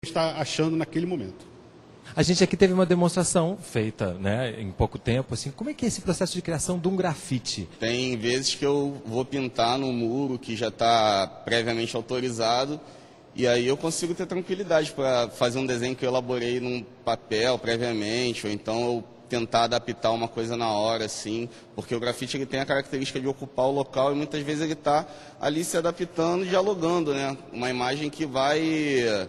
está achando naquele momento. A gente aqui teve uma demonstração feita, né, em pouco tempo, assim, como é que é esse processo de criação de um grafite? Tem vezes que eu vou pintar no muro que já está previamente autorizado e aí eu consigo ter tranquilidade para fazer um desenho que eu elaborei num papel previamente, ou então eu tentar adaptar uma coisa na hora, assim, porque o grafite ele tem a característica de ocupar o local e muitas vezes ele está ali se adaptando e dialogando, né? Uma imagem que vai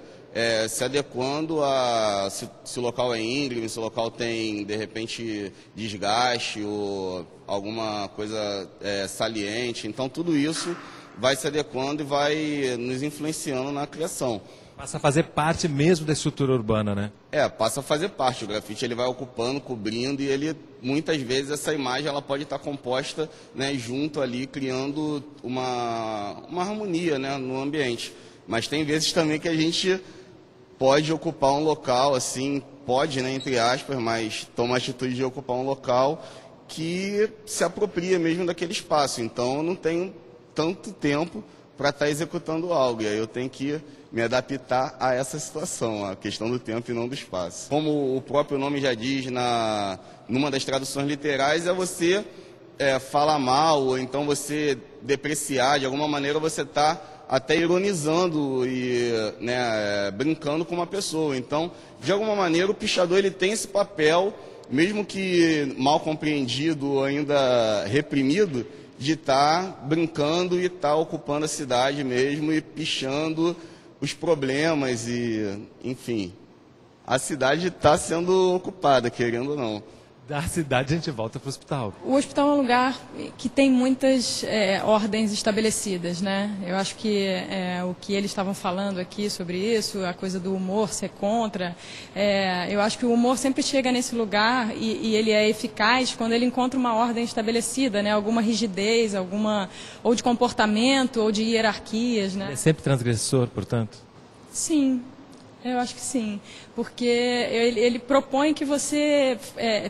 se adequando a se o local é íngreme, se o local tem, de repente, desgaste ou alguma coisa saliente. Então, tudo isso vai se adequando e vai nos influenciando na criação. Passa a fazer parte mesmo da estrutura urbana, né? Passa a fazer parte. O grafite ele vai ocupando, cobrindo, e ele, muitas vezes, essa imagem ela pode estar composta, né, junto ali, criando uma harmonia, né, no ambiente. Mas tem vezes também que a gente pode ocupar um local, assim, pode, né, entre aspas, mas toma a atitude de ocupar um local que se apropria mesmo daquele espaço. Então, eu não tenho tanto tempo para estar executando algo, e aí eu tenho que me adaptar a essa situação, a questão do tempo e não do espaço. Como o próprio nome já diz, numa das traduções literais, é você falar mal, ou então você depreciar, de alguma maneira você está até ironizando e brincando com uma pessoa. Então, de alguma maneira, o pichador ele tem esse papel, mesmo que mal compreendido ou ainda reprimido, de estar brincando e estar ocupando a cidade mesmo e pichando os problemas e, enfim, a cidade está sendo ocupada, querendo ou não. Da cidade a gente volta para o hospital. O hospital é um lugar que tem muitas ordens estabelecidas, né? Eu acho que o que eles estavam falando aqui sobre isso, a coisa do humor ser contra, eu acho que o humor sempre chega nesse lugar e ele é eficaz quando ele encontra uma ordem estabelecida, né? Alguma rigidez, ou de comportamento, ou de hierarquias, né? Ele é sempre transgressor, portanto? Sim. Eu acho que sim, porque ele propõe que você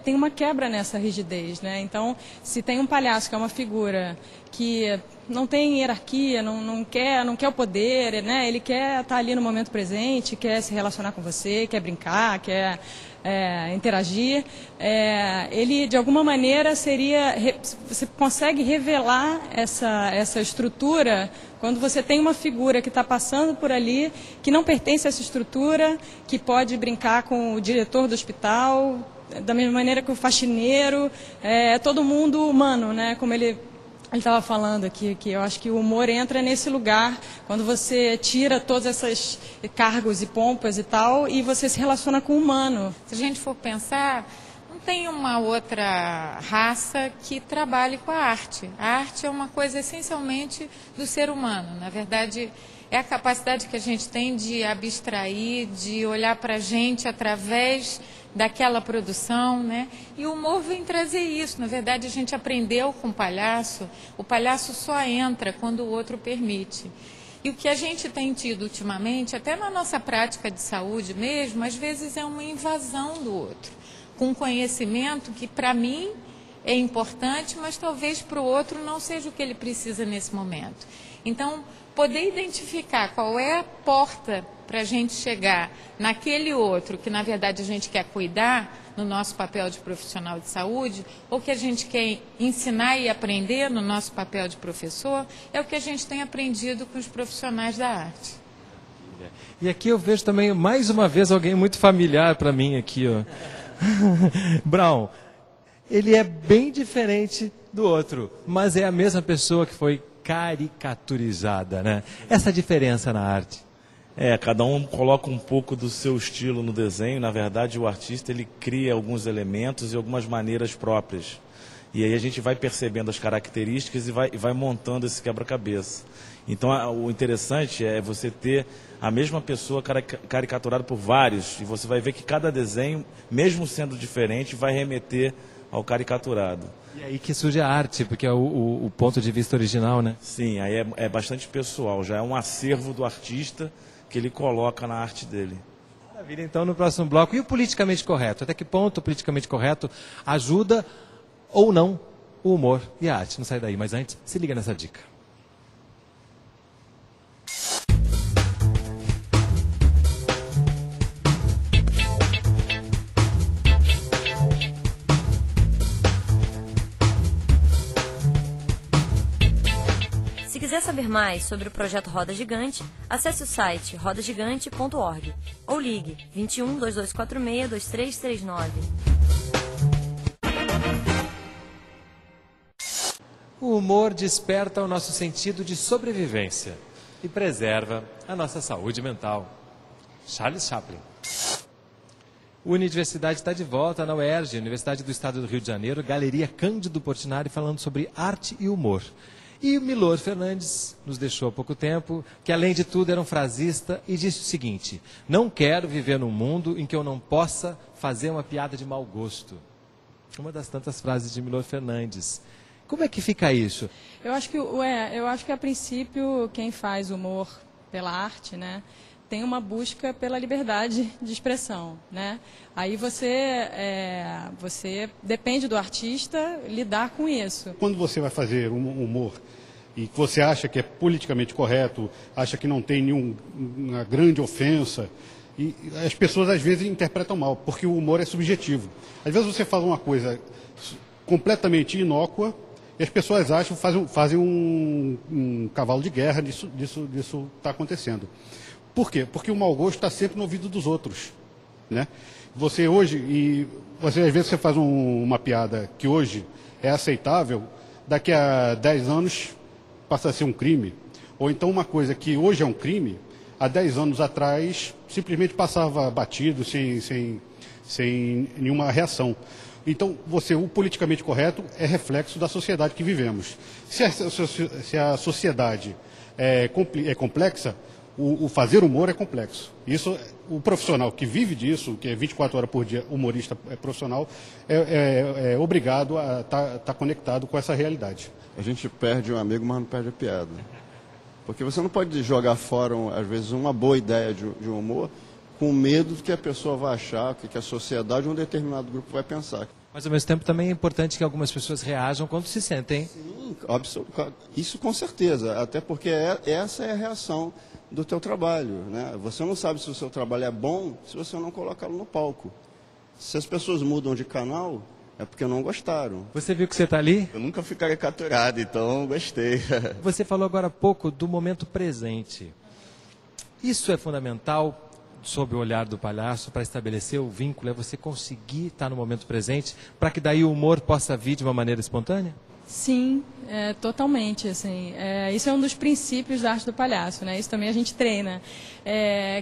tenha uma quebra nessa rigidez, né? Então, se tem um palhaço que é uma figura que não tem hierarquia, não quer o poder, né? Ele quer estar ali no momento presente, quer se relacionar com você, quer brincar, quer interagir. Ele, de alguma maneira, você consegue revelar essa estrutura quando você tem uma figura que está passando por ali, que não pertence a essa estrutura, que pode brincar com o diretor do hospital, da mesma maneira que o faxineiro, todo mundo humano, né? Como ele estava falando aqui, que eu acho que o humor entra nesse lugar, quando você tira todos esses cargos e pompas e tal, e você se relaciona com o humano. Se a gente for pensar, não tem uma outra raça que trabalhe com a arte. A arte é uma coisa essencialmente do ser humano. Na verdade, é a capacidade que a gente tem de abstrair, de olhar para a gente através daquela produção, né? E o humor vem trazer isso. Na verdade, a gente aprendeu com o palhaço só entra quando o outro permite. E o que a gente tem tido ultimamente, até na nossa prática de saúde mesmo, às vezes é uma invasão do outro, com conhecimento que para mim é importante, mas talvez para o outro não seja o que ele precisa nesse momento. Então, poder identificar qual é a porta para a gente chegar naquele outro que, na verdade, a gente quer cuidar no nosso papel de profissional de saúde, ou que a gente quer ensinar e aprender no nosso papel de professor, é o que a gente tem aprendido com os profissionais da arte. E aqui eu vejo também, mais uma vez, alguém muito familiar para mim aqui, ó. Brown, ele é bem diferente do outro, mas é a mesma pessoa que foi caricaturizada, né? Essa diferença na arte. Cada um coloca um pouco do seu estilo no desenho. Na verdade, o artista ele cria alguns elementos e algumas maneiras próprias. E aí a gente vai percebendo as características e vai montando esse quebra-cabeça. Então, o interessante é você ter a mesma pessoa caricaturada por vários. E você vai ver que cada desenho, mesmo sendo diferente, vai remeter ao caricaturado. E aí que surge a arte, porque é o ponto de vista original, né? Sim, aí é bastante pessoal. Já é um acervo do artista que ele coloca na arte dele. Maravilha, então no próximo bloco. E o politicamente correto? Até que ponto o politicamente correto ajuda ou não o humor e a arte? Não sai daí, mas antes, se liga nessa dica. saber mais sobre o projeto Roda Gigante, acesse o site rodagigante.org ou ligue 21 2246 2339. O humor desperta o nosso sentido de sobrevivência e preserva a nossa saúde mental. Charles Chaplin. A Universidade está de volta na UERJ, Universidade do Estado do Rio de Janeiro, Galeria Cândido Portinari, falando sobre arte e humor. E o Milor Fernandes nos deixou há pouco tempo, que além de tudo era um frasista e disse o seguinte: não quero viver num mundo em que eu não possa fazer uma piada de mau gosto. Uma das tantas frases de Milor Fernandes. Como é que fica isso? Eu acho que a princípio quem faz humor pela arte, né, tem uma busca pela liberdade de expressão, né? Aí você depende do artista lidar com isso. Quando você vai fazer um humor e que você acha que é politicamente correto, acha que não tem nenhuma grande ofensa, e as pessoas às vezes interpretam mal, porque o humor é subjetivo. Às vezes você fala uma coisa completamente inócua e as pessoas acham, fazem um cavalo de guerra disso está acontecendo. Por quê? Porque o mau gosto está sempre no ouvido dos outros, né? Às vezes você faz uma piada que hoje é aceitável, daqui a 10 anos passa a ser um crime. Ou então uma coisa que hoje é um crime, há 10 anos atrás simplesmente passava batido, sem nenhuma reação. Então, o politicamente correto é reflexo da sociedade que vivemos. Se a sociedade é complexa, o fazer humor é complexo. Isso, o profissional que vive disso, que é 24 horas por dia humorista profissional, é obrigado a estar conectado com essa realidade. A gente perde um amigo, mas não perde a piada. Porque você não pode jogar fora, às vezes, uma boa ideia de humor com medo do que a pessoa vai achar, o que a sociedade ou um determinado grupo vai pensar. Mas, ao mesmo tempo, também é importante que algumas pessoas reajam quando se sentem. Sim, isso com certeza. Até porque essa é a reação do teu trabalho, né? Você não sabe se o seu trabalho é bom se você não colocá-lo no palco. Se as pessoas mudam de canal, é porque não gostaram. Você viu que você está ali? Eu nunca fui caricaturado, então gostei. Você falou agora há pouco do momento presente. Isso é fundamental sob o olhar do palhaço para estabelecer o vínculo, é você conseguir estar no momento presente para que daí o humor possa vir de uma maneira espontânea? Sim, totalmente. Assim, isso é um dos princípios da arte do palhaço, né? Isso também a gente treina,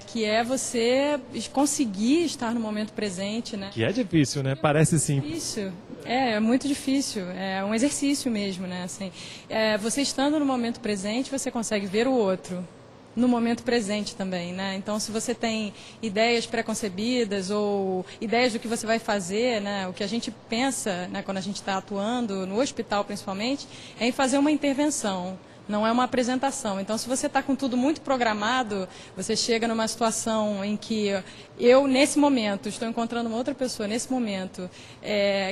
que é você conseguir estar no momento presente, né? Que é difícil, né? Parece simples. Difícil. É muito difícil. É um exercício mesmo, né? Assim, você estando no momento presente, você consegue ver o outro no momento presente também, né? Então, se você tem ideias preconcebidas ou ideias do que você vai fazer, né? O que a gente pensa, né, quando a gente está atuando, no hospital principalmente, é em fazer uma intervenção, não é uma apresentação. Então, se você está com tudo muito programado, você chega numa situação em que eu, nesse momento, estou encontrando uma outra pessoa, nesse momento,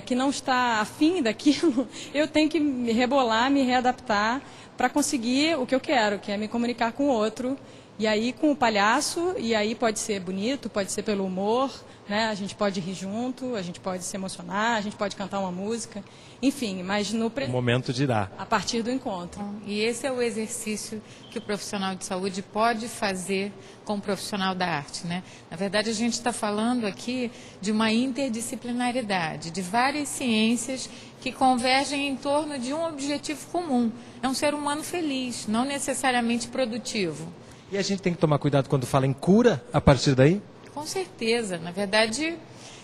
que não está afim daquilo, eu tenho que me rebolar, me readaptar, para conseguir o que eu quero, que é me comunicar com o outro, e aí com o palhaço, e aí pode ser bonito, pode ser pelo humor, né? A gente pode rir junto, a gente pode se emocionar, a gente pode cantar uma música, enfim, mas no momento dirá. A partir do encontro. E esse é o exercício que o profissional de saúde pode fazer com o profissional da arte, né? Na verdade, a gente está falando aqui de uma interdisciplinaridade, de várias ciências que convergem em torno de um objetivo comum. É um ser humano feliz, não necessariamente produtivo. E a gente tem que tomar cuidado quando fala em cura a partir daí? Com certeza. Na verdade,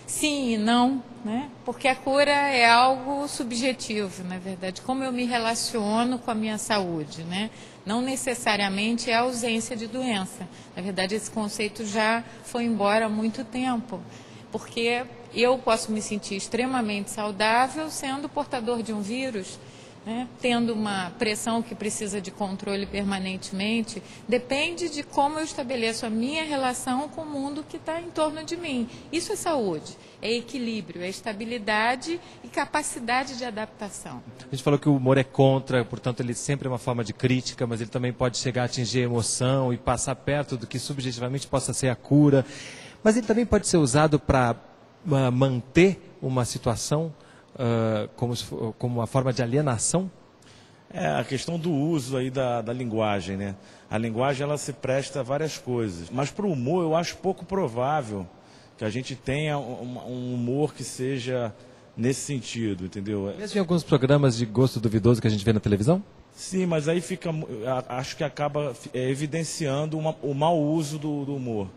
sim e não, né? Porque a cura é algo subjetivo, na verdade. Como eu me relaciono com a minha saúde, né? Não necessariamente é a ausência de doença. Na verdade, esse conceito já foi embora há muito tempo. Porque eu posso me sentir extremamente saudável sendo portador de um vírus, né? Tendo uma pressão que precisa de controle permanentemente. Depende de como eu estabeleço a minha relação com o mundo que está em torno de mim. Isso é saúde, é equilíbrio, é estabilidade e capacidade de adaptação. A gente falou que o humor é contra, portanto ele sempre é uma forma de crítica, mas ele também pode chegar a atingir a emoção e passar perto do que subjetivamente possa ser a cura. Mas ele também pode ser usado para manter uma situação como uma forma de alienação? É a questão do uso aí da linguagem, né? A linguagem ela se presta a várias coisas, mas para o humor eu acho pouco provável que a gente tenha um humor que seja nesse sentido, entendeu? Mesmo em alguns programas de gosto duvidoso que a gente vê na televisão? Sim, mas aí fica, acho que acaba evidenciando o mau uso do humor.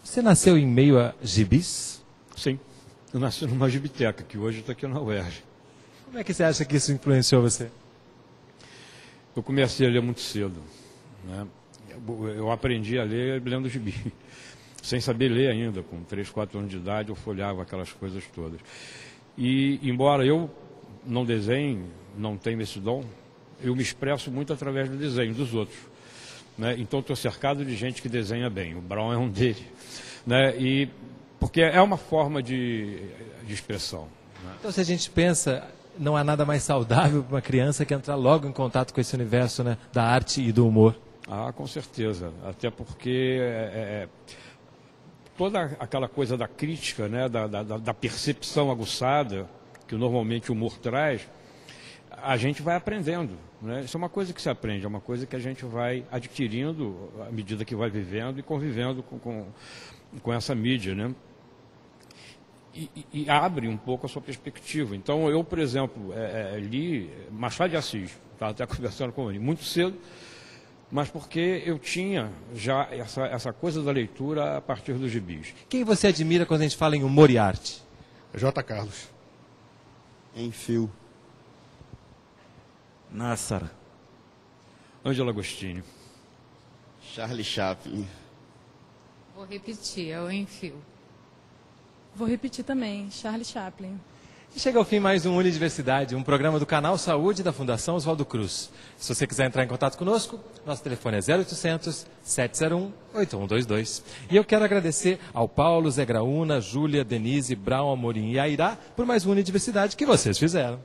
Você nasceu em meio a gibis? Sim, eu nasci numa gibiteca, que hoje está aqui na UERJ. Como é que você acha que isso influenciou você? Eu comecei a ler muito cedo, né? Eu aprendi a ler lendo gibi. Sem saber ler ainda, com 3, 4 anos de idade, eu folhava aquelas coisas todas. E, embora eu não desenhe, não tenha esse dom, eu me expresso muito através do desenho dos outros, né? Então estou cercado de gente que desenha bem, o Brown é um dele, né? E, porque é uma forma de expressão, né? Então, se a gente pensa, não há nada mais saudável para uma criança que entrar logo em contato com esse universo, né, da arte e do humor. Ah, com certeza, até porque toda aquela coisa da crítica, né, da percepção aguçada, que normalmente o humor traz, a gente vai aprendendo, né? Isso é uma coisa que se aprende, é uma coisa que a gente vai adquirindo à medida que vai vivendo e convivendo com essa mídia, né? E abre um pouco a sua perspectiva. Então, eu, por exemplo, li Machado de Assis, estava até conversando com ele, muito cedo, mas porque eu tinha já essa coisa da leitura a partir dos gibis. Quem você admira quando a gente fala em humor e arte? J. Carlos. Enfio. Nassar. Ângelo Agostinho. Charlie Chaplin. Vou repetir, é o Enfio. Vou repetir também, Charlie Chaplin. E chega ao fim mais um Unidiversidade, um programa do Canal Saúde da Fundação Oswaldo Cruz. Se você quiser entrar em contato conosco, nosso telefone é 0800 701 8122. E eu quero agradecer ao Paulo, Zé Graúna, Júlia, Denise, Brown, Amorim e Airá por mais uma Unidiversidade que vocês fizeram.